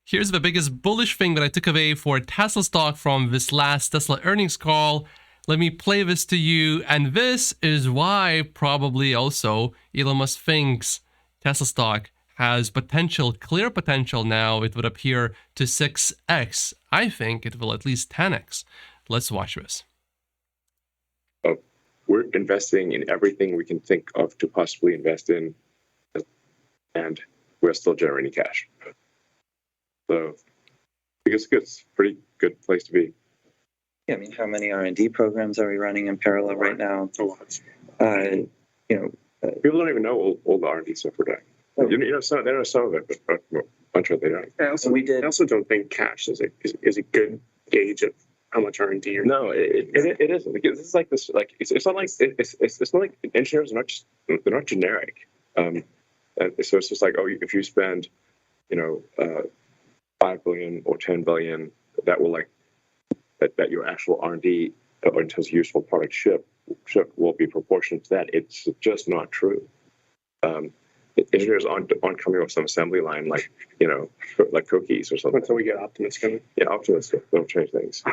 Here's the biggest bullish thing that I took away for Tesla stock from this last Tesla earnings call. Let me play this to you. And this is why probably also Elon Musk thinks Tesla stock has potential, clear potential now. It would appear to 6x. I think it will at least 10x. Let's watch this. We're investing in everything we can think of to possibly invest in, and we're still generating cash. So I guess it's a pretty good place to be. Yeah, I mean, how many R&D programs are we running in parallel right now? A lot. People don't even know all the R&D stuff we're doing. Oh. They know some of it, but a bunch of it they don't. I also don't think cash is a good gauge of how much R&D you're. No, it isn't. Because it's like this. Like it's not like it's not like engineers are they're not generic. So it's just like, oh, if you spend, 5 billion or 10 billion, that will that your actual R&D or in terms of useful product ship will be proportionate to that. It's just not true. Engineers aren't coming off some assembly line like cookies or something. Until we get Optimus coming. Yeah, Optimus will change things.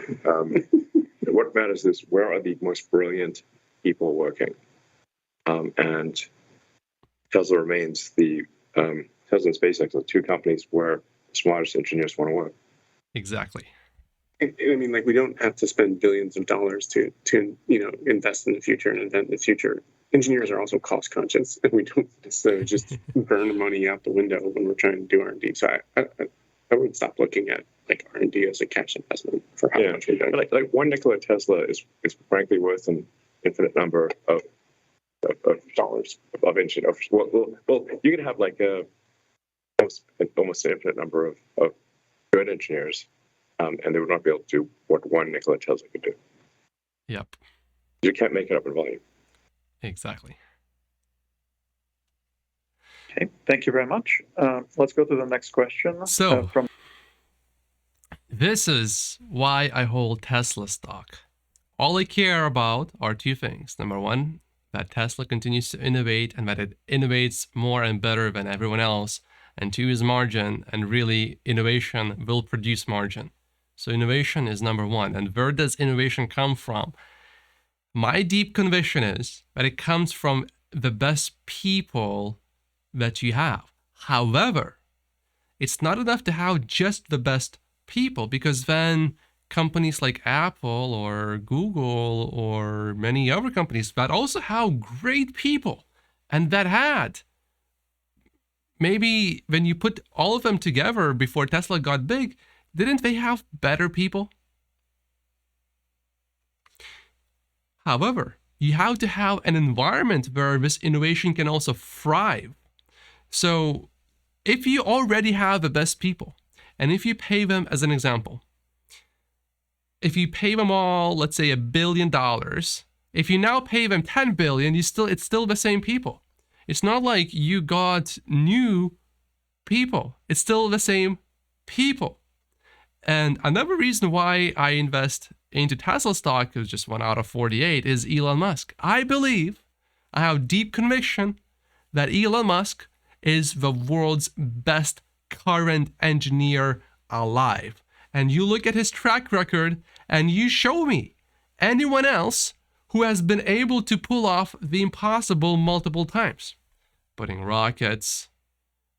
What matters is where are the most brilliant people working, and Tesla remains the Tesla and SpaceX are two companies where the smartest engineers want to work. Exactly. I mean, we don't have to spend billions of dollars to invest in the future and invent the future. Engineers are also cost conscious, and we don't necessarily just burn money out the window when we're trying to do R&D. So I would stop looking at R&D as a cash investment for how much we're doing. Like one Nikola Tesla is frankly worth an infinite number of dollars of engineers. Well, you can have almost an infinite number of good engineers, and they would not be able to do what one Nikola Tesla could do. Yep. You can't make it up in volume. Exactly. Okay, thank you very much. Let's go to the next question. So, this is why I hold Tesla stock. All I care about are two things. Number one, that Tesla continues to innovate and that it innovates more and better than everyone else. And two is margin, and really innovation will produce margin. So innovation is number one. And where does innovation come from? My deep conviction is that it comes from the best people that you have. However, it's not enough to have just the best people, because then companies like Apple or Google or many other companies that also have great people and that had, maybe when you put all of them together before Tesla got big, didn't they have better people? However, you have to have an environment where this innovation can also thrive. So if you already have the best people, and if you pay them, as an example, if you pay them all, let's say $1 billion, if you now pay them 10 billion, it's still the same people. It's not like you got new people. It's still the same people. And another reason why I invest into Tesla stock, is just 1 out of 48, is Elon Musk. I believe, I have deep conviction that Elon Musk is the world's best current engineer alive. And you look at his track record and you show me anyone else who has been able to pull off the impossible multiple times. Putting rockets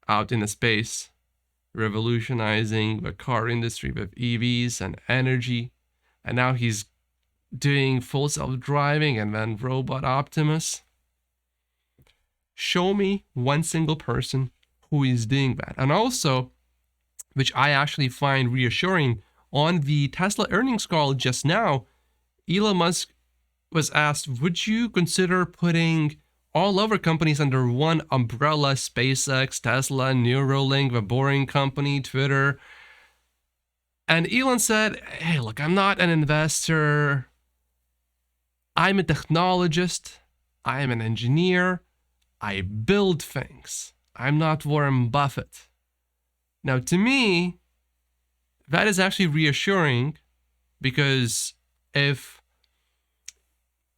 out into space, revolutionizing the car industry with EVs and energy. And now he's doing full self-driving and then robot Optimus. Show me one single person who is doing that. And also, which I actually find reassuring, on the Tesla earnings call just now, Elon Musk was asked, would you consider putting all other companies under one umbrella? SpaceX, Tesla, Neuralink, the Boring Company, Twitter. And Elon said, hey, look, I'm not an investor. I'm a technologist. I am an engineer. I build things. I'm not Warren Buffett. Now, to me, that is actually reassuring, because if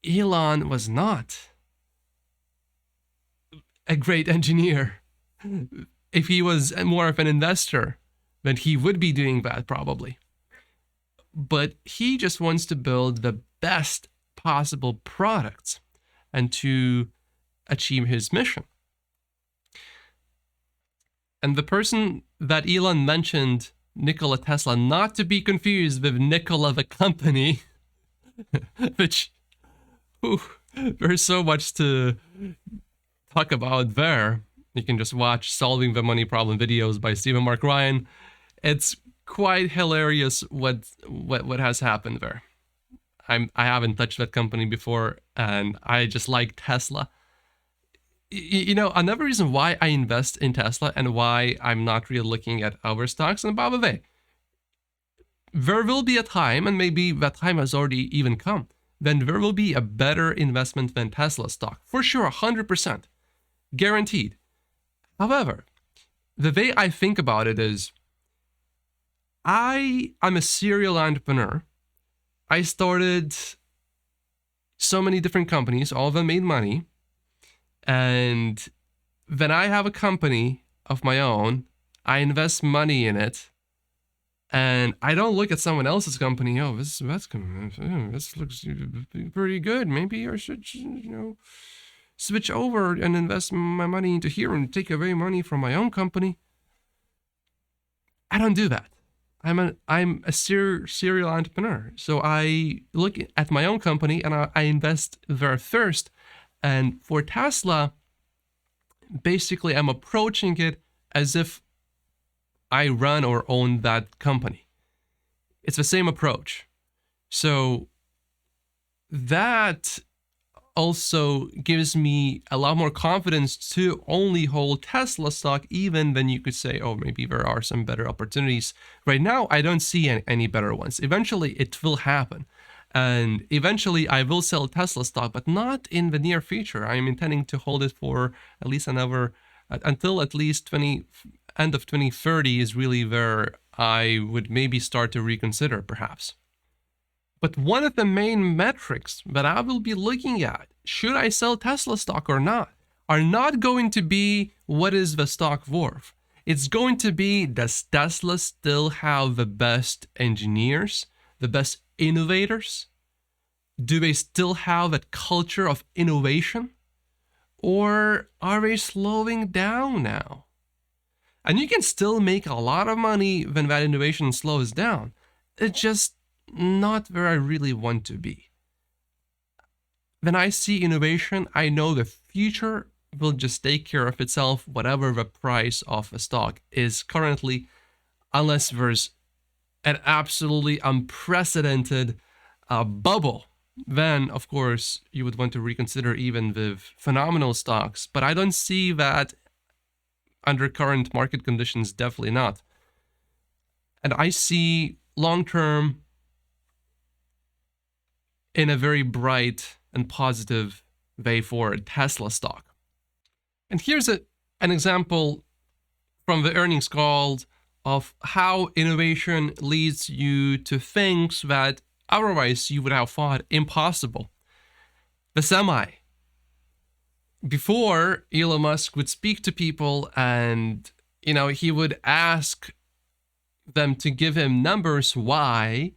Elon was not a great engineer, if he was more of an investor, then he would be doing that probably. But he just wants to build the best possible products and to achieve his mission. And the person that Elon mentioned, Nikola Tesla, not to be confused with Nikola the company, which, there's so much to talk about there. You can just watch Solving the Money Problem videos by Stephen Mark Ryan. It's quite hilarious what has happened there. I haven't touched that company before, and I just like Tesla. Another reason why I invest in Tesla and why I'm not really looking at other stocks, and by the way, there will be a time, and maybe that time has already even come, then there will be a better investment than Tesla stock. For sure, 100%. Guaranteed. However, the way I think about it is, I'm a serial entrepreneur. I started so many different companies, all of them made money. And when I have a company of my own, I invest money in it, and I don't look at someone else's company. Oh, this looks pretty good. Maybe I should, switch over and invest my money into here and take away money from my own company. I don't do that. I'm a serial entrepreneur. So I look at my own company and I invest there first. And for Tesla, basically I'm approaching it as if I run or own that company. It's the same approach. So that also gives me a lot more confidence to only hold Tesla stock, even then you could say, oh, maybe there are some better opportunities. Right now, I don't see any better ones. Eventually, it will happen. And eventually, I will sell Tesla stock, but not in the near future. I'm intending to hold it for at least until at least end of 2030 is really where I would maybe start to reconsider, perhaps. But one of the main metrics that I will be looking at, should I sell Tesla stock or not, are not going to be what is the stock worth. It's going to be, does Tesla still have the best engineers, the best innovators? Do they still have a culture of innovation? Or are they slowing down now? And you can still make a lot of money when that innovation slows down. It's just not where I really want to be. When I see innovation, I know the future will just take care of itself, whatever the price of a stock is currently, unless there's an absolutely unprecedented bubble. Then, of course, you would want to reconsider even with phenomenal stocks. But I don't see that under current market conditions, definitely not. And I see long-term in a very bright and positive way for Tesla stock. And here's an example from the earnings call of how innovation leads you to things that otherwise you would have thought impossible. The semi. Before, Elon Musk would speak to people and, he would ask them to give him numbers why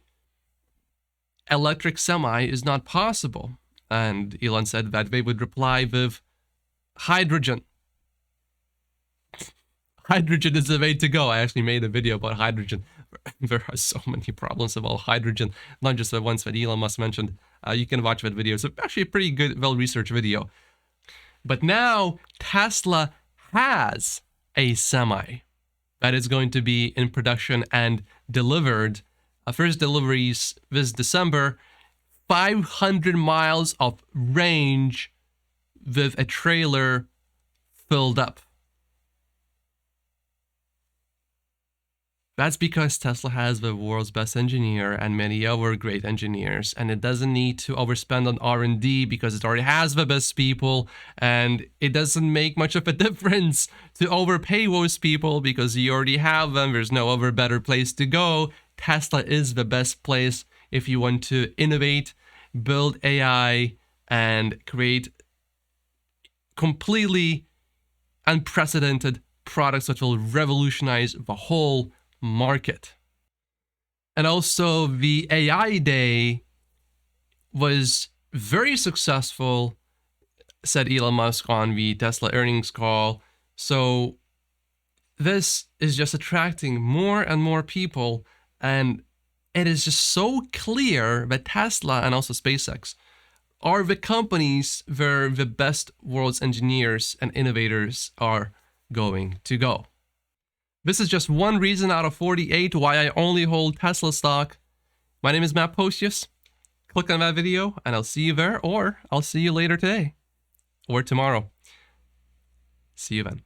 electric semi is not possible. And Elon said that they would reply with hydrogen. Hydrogen is the way to go. I actually made a video about hydrogen. There are so many problems about hydrogen, not just the ones that Elon Musk mentioned. You can watch that video. It's actually a pretty good, well-researched video. But now Tesla has a semi that is going to be in production and delivered. First deliveries this December, 500 miles of range with a trailer filled up. That's because Tesla has the world's best engineer and many other great engineers, and it doesn't need to overspend on R&D because it already has the best people, and it doesn't make much of a difference to overpay those people because you already have them. There's no other better place to go. Tesla is the best place if you want to innovate, build AI, and create completely unprecedented products that will revolutionize the whole market. And also the AI day was very successful, said Elon Musk on the Tesla earnings call. So this is just attracting more and more people, and it is just so clear that Tesla and also SpaceX are the companies where the best world's engineers and innovators are going to go. This is just one reason out of 48 why I only hold Tesla stock. My name is Matt Postius. Click on that video and I'll see you there, or I'll see you later today or tomorrow. See you then.